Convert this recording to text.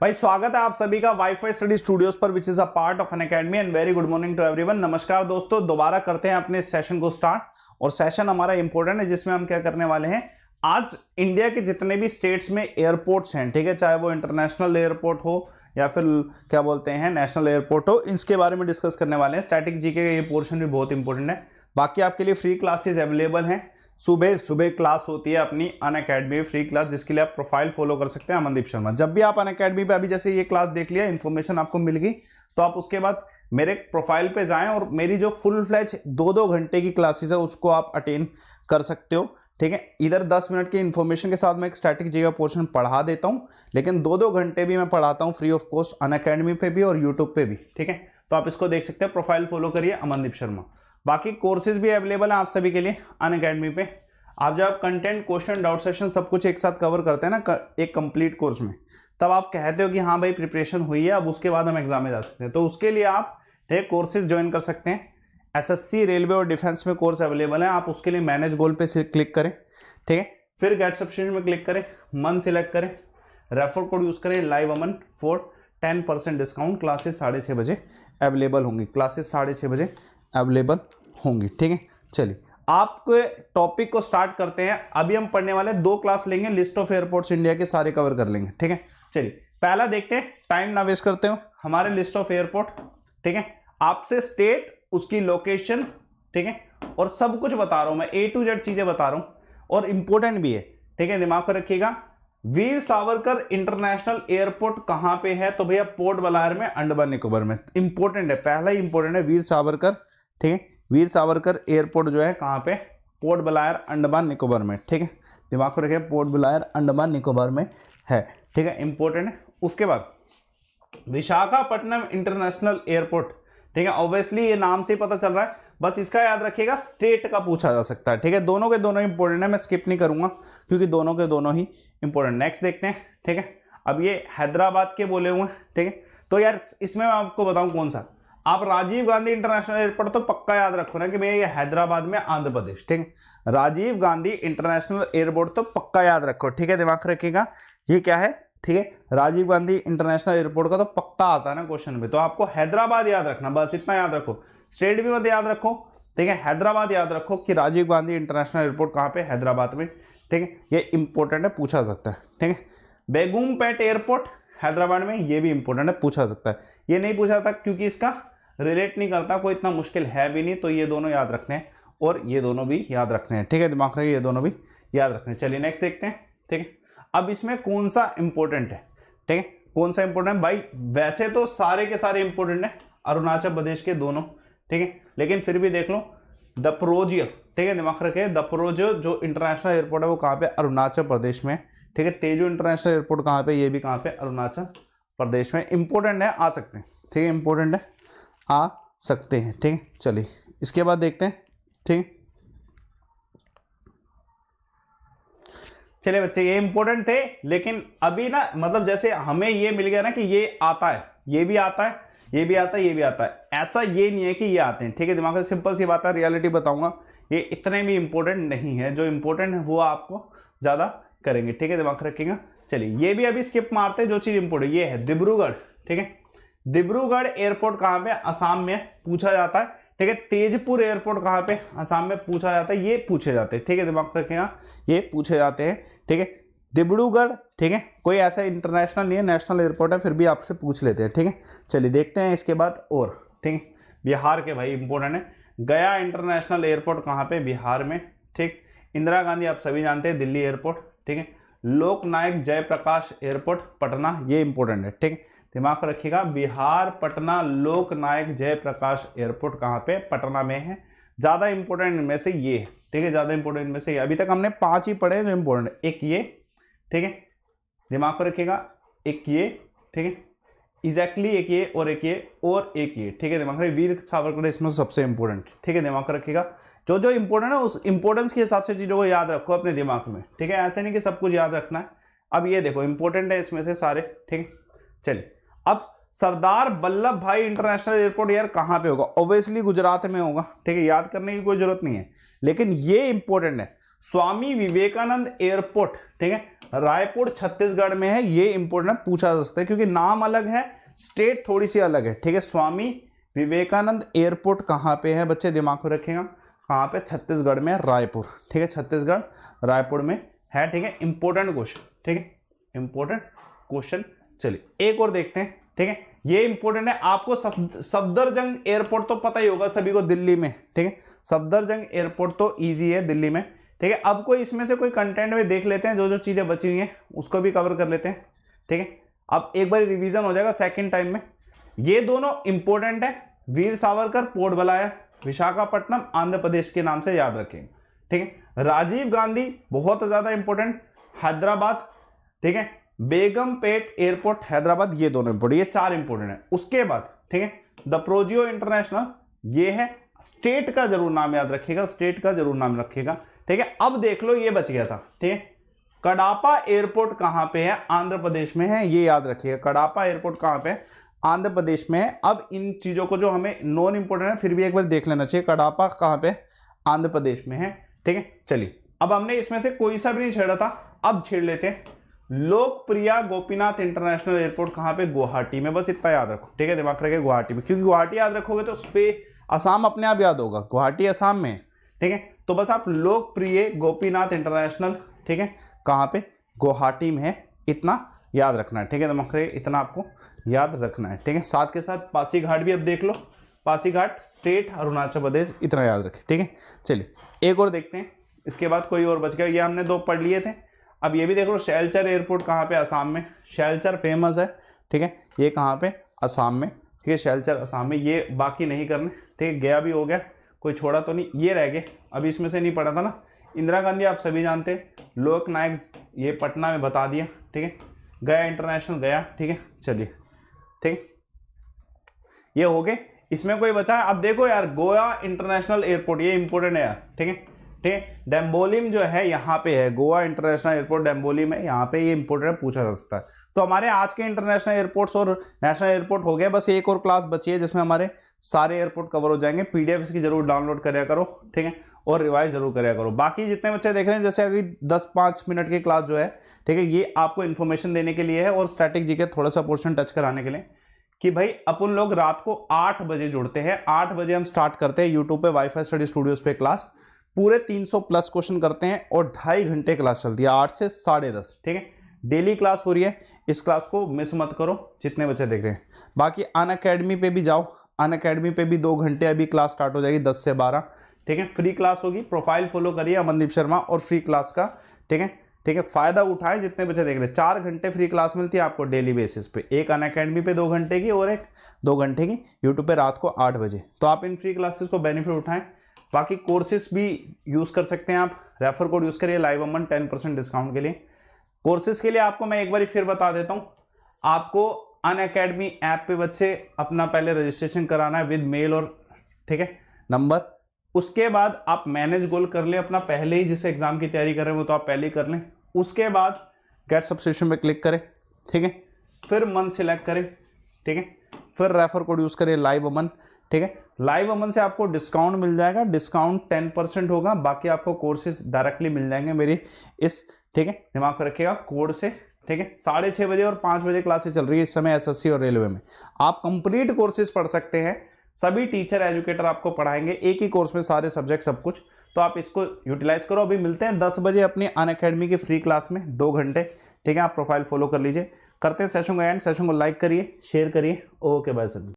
भाई स्वागत है आप सभी का वाईफाई स्टडी स्टूडियोज पर which is a part of an academy and very good morning to everyone. नमस्कार दोस्तों, दोबारा करते हैं अपने सेशन को स्टार्ट। और सेशन हमारा इंपॉर्टेंट है जिसमें हम क्या करने वाले हैं, आज इंडिया के जितने भी स्टेट्स में एयरपोर्ट्स हैं, ठीक है, चाहे वो इंटरनेशनल एयरपोर्ट हो या फिर क्या बोलते हैं नेशनल एयरपोर्ट हो, इसके बारे में डिस्कस करने वाले हैं। स्टैटिक जीके का ये पोर्शन भी बहुत इंपॉर्टेंट है। बाकी आपके लिए फ्री क्लासेस अवेलेबल हैं। सुबह सुबह क्लास होती है अपनी अनअकैडमी फ्री क्लास, जिसके लिए आप प्रोफाइल फॉलो कर सकते हैं अमनदीप शर्मा। जब भी आप अनअकैडमी पे अभी जैसे ये क्लास देख लिया, इन्फॉर्मेशन आपको मिल गई, तो आप उसके बाद मेरे प्रोफाइल पे जाएं और मेरी जो फुल फ्लैच 2-2 घंटे की क्लासेस है उसको आप अटेंड कर सकते हो। ठीक है, इधर 10 मिनट की इन्फॉर्मेशन के साथ मैं एक स्टैटिक जी का पोर्शन पढ़ा देता हूँ, लेकिन 2-2 घंटे भी मैं पढ़ाता हूँ फ्री ऑफ कॉस्ट अनअकैडमी पे भी और यूट्यूब पे भी। ठीक है, तो आप इसको देख सकते हैं, प्रोफाइल फॉलो करिए अमनदीप शर्मा। बाकी कोर्सेज भी अवेलेबल है आप सभी के लिए अनअकैडमी पे। आप जब कंटेंट, क्वेश्चन, डाउट सेशन सब कुछ एक साथ कवर करते हैं ना एक कंप्लीट कोर्स में, तब आप कहते हो कि हाँ भाई प्रिपरेशन हुई है, अब उसके बाद हम एग्जाम में जा सकते हैं। तो उसके लिए आप कोर्सेज ज्वाइन कर सकते हैं। एसएससी, रेलवे और डिफेंस में कोर्स अवेलेबल है। आप उसके लिए मैनेज गोल पे से क्लिक करें, ठीक है, फिर गेट सब्सक्रिप्शन में क्लिक करें, मन सिलेक्ट करें, रेफर कोड यूज करें live Aman for 10% discount. Classes 6:30 बजे अवेलेबल होंगी, क्लासेस 6:30 बजे अवेलेबल होंगी। ठीक है, चलिए आपके टॉपिक को स्टार्ट करते हैं। अभी हम पढ़ने वाले 2 क्लास लेंगे, लिस्ट ऑफ एयरपोर्ट्स इंडिया के सारे कवर कर लेंगे। ठीक है, चलिए पहला देखते हैं, टाइम ना वेस्ट करते हो। हमारे लिस्ट ऑफ एयरपोर्ट, ठीक है, आपसे स्टेट, उसकी लोकेशन, ठीक है, और सब कुछ बता रहा हूं मैं, A to Z चीजें बता रहा हूं और इंपॉर्टेंट भी है। ठीक है, दिमाग में रखिएगा। वीर सावरकर इंटरनेशनल एयरपोर्ट कहां पे है? तो भैया पोर्ट ब्लेयर में, अंडमान निकोबार में। इंपॉर्टेंट है, पहला ही इंपॉर्टेंट है वीर सावरकर। ठीक है, वीर सावरकर एयरपोर्ट जो है कहां पे? पोर्ट ब्लेयर, अंडमान निकोबार में। ठीक है, दिमाग को रखिए, पोर्ट ब्लेयर अंडमान निकोबार में है। ठीक है, इंपॉर्टेंट है। उसके बाद विशाखापट्टनम इंटरनेशनल एयरपोर्ट, ठीक है, ऑब्वियसली ये नाम से पता चल रहा है, बस इसका याद रखिएगा, स्टेट का पूछा जा सकता है। ठीक है, दोनों के दोनों इंपॉर्टेंट है, मैं स्किप नहीं करूंगा क्योंकि दोनों के दोनों ही इंपॉर्टेंट। नेक्स्ट देखते हैं। ठीक है, अब ये हैदराबाद के बोले हुए हैं। ठीक है, तो यार इसमें मैं आपको बताऊं कौन सा, आप राजीव गांधी इंटरनेशनल एयरपोर्ट तो पक्का याद रखो ना कि भैया ये हैदराबाद में, आंध्र प्रदेश। ठीक है, राजीव गांधी इंटरनेशनल एयरपोर्ट तो पक्का याद रखो। ठीक है, दिमाग रखिएगा, ये क्या है? ठीक है, राजीव गांधी इंटरनेशनल एयरपोर्ट का तो पक्का आता है ना क्वेश्चन में, तो आपको हैदराबाद याद रखना, बस इतना याद रखो। स्टेट भी मत याद रखो, ठीक है, हैदराबाद याद रखो कि राजीव गांधी इंटरनेशनल एयरपोर्ट कहाँ पे? हैदराबाद में। ठीक है, ये इंपॉर्टेंट है, पूछा सकता है। ठीक है, बेगमपेट एयरपोर्ट हैदराबाद में, ये भी इंपॉर्टेंट है, पूछा सकता है। ये नहीं पूछा था क्योंकि इसका रिलेट नहीं करता, कोई इतना मुश्किल है भी नहीं, तो ये दोनों याद रखने हैं और ये दोनों भी याद रखने हैं। ठीक है, दिमाग रखिए, ये दोनों भी याद रखने हैं। चलिए नेक्स्ट देखते हैं। ठीक है, अब इसमें कौन सा इंपॉर्टेंट है? ठीक है, कौन सा इंपॉर्टेंट है भाई? वैसे तो सारे के सारे इंपॉर्टेंट है, अरुणाचल प्रदेश के दोनों। ठीक है, लेकिन फिर भी देख लो, दपरोजिया, ठीक है, दिमाग रखे, दपरोजिया जो इंटरनेशनल एयरपोर्ट है वो कहाँ पे? अरुणाचल प्रदेश में। ठीक है, तेजू इंटरनेशनल एयरपोर्ट कहाँ पे? ये भी कहाँ पे? अरुणाचल प्रदेश में। इंपॉर्टेंट है, आ सकते हैं। ठीक है, इंपॉर्टेंट है, आ सकते हैं। ठीक है, चलिए इसके बाद देखते हैं। ठीक है, चलिए बच्चे, ये इंपॉर्टेंट थे, लेकिन अभी ना मतलब जैसे हमें ये मिल गया ना कि ये आता है, ये भी आता है, ये भी आता है, ये भी आता है, ऐसा ये नहीं है कि ये आते हैं। ठीक है, दिमाग में सिंपल सी बात है, रियलिटी बताऊंगा, ये इतने भी इंपॉर्टेंट नहीं है। जो इंपॉर्टेंट है वो आपको ज्यादा करेंगे। ठीक है, दिमाग रखिएगा। चलिए ये भी अभी स्किप मारते हैं, जो चीज इंपॉर्टेंट ये है डिब्रूगढ़। ठीक है, डिब्रूगढ़ एयरपोर्ट कहां पे? असम में पूछा जाता है। ठीक है, तेजपुर एयरपोर्ट कहां पे? असम में पूछा जाता है, ये पूछे जाते हैं। ठीक है, दिमाग रखिएगा, ये पूछे जाते हैं। ठीक है, डिब्रूगढ़, ठीक है, कोई ऐसा इंटरनेशनल नहीं है, नेशनल एयरपोर्ट है, फिर भी आपसे पूछ लेते हैं। ठीक है, चलिए देखते हैं इसके बाद। और ठीक है, बिहार के भाई इंपॉर्टेंट है, गया इंटरनेशनल एयरपोर्ट कहां पे? बिहार में। ठीक, इंदिरा गांधी आप सभी जानते हैं, दिल्ली एयरपोर्ट। ठीक है, लोकनायक जयप्रकाश एयरपोर्ट पटना, ये इंपॉर्टेंट है। ठीक, दिमाग पर रखिएगा, बिहार पटना लोकनायक जयप्रकाश एयरपोर्ट कहां पे? पटना में है। ज्यादा इंपॉर्टेंट इनमें से ये है। ठीक है, ज्यादा इंपॉर्टेंट इनमें से ये, अभी तक हमने 5 ही पढ़े जो इंपॉर्टेंट है। एक ये, ठीक है, दिमाग पर रखिएगा, एक ये, ठीक है, एग्जैक्टली एक ये और एक ये और एक ये। ठीक है, दिमाग में वीर सावरकर इसमें सबसे इंपॉर्टेंट। ठीक है, दिमाग रखिएगा, जो जो इंपॉर्टेंट है उस इंपॉर्टेंस के हिसाब से चीजों को याद रखो अपने दिमाग में। ठीक है, ऐसे नहीं कि सब कुछ याद रखना है। अब ये देखो इंपॉर्टेंट है इसमें से सारे। ठीक है, चलिए अब सरदार वल्लभ भाई इंटरनेशनल एयरपोर्ट यार कहां पे होगा? ऑब्वियसली गुजरात में होगा। ठीक है, याद करने की कोई जरूरत नहीं है, लेकिन ये इंपॉर्टेंट है। स्वामी विवेकानंद एयरपोर्ट, ठीक है, रायपुर छत्तीसगढ़ में है, ये इंपोर्टेंट पूछा जा सकता है क्योंकि नाम अलग है, स्टेट थोड़ी सी अलग है, ठीक है। स्वामी विवेकानंद एयरपोर्ट कहाँ पे है बच्चे, दिमाग में रखिएगा, कहाँ पे, छत्तीसगढ़ में, रायपुर, ठीक है, छत्तीसगढ़ रायपुर में है, ठीक है। इंपॉर्टेंट क्वेश्चन, ठीक है, इंपॉर्टेंट क्वेश्चन। चलिए एक और देखते हैं, ठीक है, ये इंपॉर्टेंट है आपको। सफदरजंग एयरपोर्ट तो पता ही होगा सभी को, दिल्ली में, ठीक है, सफदरजंग एयरपोर्ट तो इजी है दिल्ली में, ठीक है। अब कोई इसमें से कोई कंटेंट में देख लेते हैं, जो जो चीजें बची हुई हैं उसको भी कवर कर लेते हैं, ठीक है। अब एक बार रिवीजन हो जाएगा सेकंड टाइम में। ये दोनों इंपॉर्टेंट है, वीर सावरकर पोर्ट बलाया विशाखापट्टनम आंध्र प्रदेश के नाम से याद रखेंगे, ठीक है। राजीव गांधी बहुत ज्यादा इंपॉर्टेंट, हैदराबाद, ठीक है। बेगमपेट एयरपोर्ट हैदराबाद, ये दोनों इंपॉर्टेंट, ये 4 इंपॉर्टेंट है। उसके बाद, ठीक है, द प्रोजियो इंटरनेशनल, ये है, स्टेट का जरूर नाम याद रखिएगा, स्टेट का जरूर नाम रखिएगा, ठीक है। अब देख लो ये बच गया था, ठीक है, कडापा एयरपोर्ट कहां पे है, आंध्र प्रदेश में है, ये याद रखिएगा, कडापा एयरपोर्ट कहां पे है, आंध्र प्रदेश में है। अब इन चीजों को जो हमें नॉन इंपोर्टेंट है फिर भी एक बार देख लेना चाहिए, कडापा कहां पे, आंध्र प्रदेश में है, ठीक है। चलिए अब हमने इसमें से कोई सा भी नहीं छेड़ा था, अब छेड़ लेते हैं। लोकप्रिया गोपीनाथ इंटरनेशनल एयरपोर्ट कहां पे, गुवाहाटी में, बस इतना याद रखो, ठीक है, दिमाग रखे गुवाहाटी में, क्योंकि गुवाहाटी याद रखोगे तो उस पर असम अपने आप याद होगा, गुवाहाटी असम में, ठीक है। तो बस आप लोकप्रिय गोपीनाथ इंटरनेशनल, ठीक है, कहां पे, गुवाहाटी में है, इतना याद रखना है, ठीक है, दिमाग रखे, इतना आपको याद रखना है, ठीक है। साथ के साथ पासीघाट भी अब देख लो, पासीघाट स्टेट अरुणाचल प्रदेश, इतना याद रखें, ठीक है। चलिए एक और देखते हैं, इसके बाद कोई और बच गया, ये हमने 2 पढ़ लिए थे। अब ये भी देख लो, शैलचर एयरपोर्ट कहाँ पे, असम में, शैलचर फेमस है, ठीक है, ये कहाँ पे, असम में, ठीक है, शैलचर असम में। ये बाकी नहीं करने, ठीक है, गया भी हो गया, कोई छोड़ा तो नहीं, ये रह गए, अभी इसमें से नहीं पढ़ा था ना। इंदिरा गांधी आप सभी जानते हैं, लोकनायक ये पटना में बता दिया, ठीक है, गया इंटरनेशनल गया, ठीक है। चलिए ठीक, ये हो गए, इसमें कोई बचा है, अब देखो यार, गोवा इंटरनेशनल एयरपोर्ट, ये इंपोर्टेंट है यार, ठीक है, ठीक है। डैम्बोलिम जो है यहाँ पे है, गोवा इंटरनेशनल एयरपोर्ट डैम्बोलिम है, यहाँ पे ये इंपोर्टेंट पूछा जा सकता है। तो हमारे आज के इंटरनेशनल एयरपोर्ट्स और नेशनल एयरपोर्ट हो गए, बस एक और क्लास बची है जिसमें हमारे सारे एयरपोर्ट कवर हो जाएंगे। पीडीएफ इसकी जरूर डाउनलोड करिया करो, ठीक है, और रिवाइज जरूर करिया करो। बाकी जितने बच्चे देख रहे हैं, जैसे अभी 10-5 मिनट की क्लास जो है, ठीक है, ये आपको इन्फॉर्मेशन देने के लिए है और स्टैटिक जी के थोड़ा सा पोर्शन टच कराने के लिए, कि भाई अपन लोग रात को 8 बजे जुड़ते हैं, 8 बजे हम स्टार्ट करते हैं यूट्यूब पे वाईफाई स्टडी स्टूडियोज पे क्लास, पूरे 300 प्लस क्वेश्चन करते हैं और 2.5 घंटे क्लास चलती है, 8 से 10:30, ठीक है, डेली क्लास हो रही है। इस क्लास को मिस मत करो जितने बच्चे देख रहे हैं। बाकी अनअकैडमी पे भी जाओ, अनअकैडमी पे भी 2 घंटे अभी क्लास स्टार्ट हो जाएगी 10 से 12, ठीक है, फ्री क्लास होगी। प्रोफाइल फॉलो करिए अमनदीप शर्मा और फ्री क्लास का, ठीक है, ठीक है, फायदा उठाएं जितने बच्चे देख रहे हैं। 4 घंटे फ्री क्लास मिलती है आपको डेली बेसिस पे, एक अनअकैडमी पे 2 घंटे की और एक 2 घंटे की यूट्यूब पे रात को 8 बजे। तो आप इन फ्री क्लासेस को बेनिफिट उठाएं। बाकी कोर्सेज भी यूज़ कर सकते हैं आप, रेफर कोड यूज़ करिए लाइव अमन 10% डिस्काउंट के लिए। कोर्सेज के लिए आपको मैं एक बार फिर बता देता हूँ, आपको अनअकैडमी ऐप पे बच्चे अपना पहले रजिस्ट्रेशन कराना है विद मेल और, ठीक है, नंबर। उसके बाद आप मैनेज गोल कर लें अपना, पहले ही जिस एग्जाम की तैयारी कर रहे हैं वो तो आप पहले ही कर लें। उसके बाद गेट सब्सक्रिप्शन पे क्लिक करें, ठीक है, फिर मंथ सिलेक्ट करें, ठीक है, फिर रेफर कोड यूज़ करें लाइव अमन, ठीक है। लाइव अमन से आपको डिस्काउंट मिल जाएगा, डिस्काउंट 10% होगा, बाकी आपको कोर्सेज डायरेक्टली मिल जाएंगे मेरी इस, ठीक है, दिमाग में रखिएगा, कोड से, ठीक है। 6:30 बजे और 5 बजे क्लासेस चल रही है इस समय एसएससी और रेलवे में। आप कंप्लीट कोर्सेज पढ़ सकते हैं, सभी टीचर एजुकेटर आपको पढ़ाएंगे एक ही कोर्स में सारे सब्जेक्ट सब कुछ। तो आप इसको यूटिलाइज करो। अभी मिलते हैं 10 बजे अपनी अनअकैडमी की फ्री क्लास में 2 घंटे, ठीक है। आप प्रोफाइल फॉलो कर लीजिए। करते हैं सेशन को एंड, सेशन को लाइक करिए, शेयर करिए। Okay bye sir.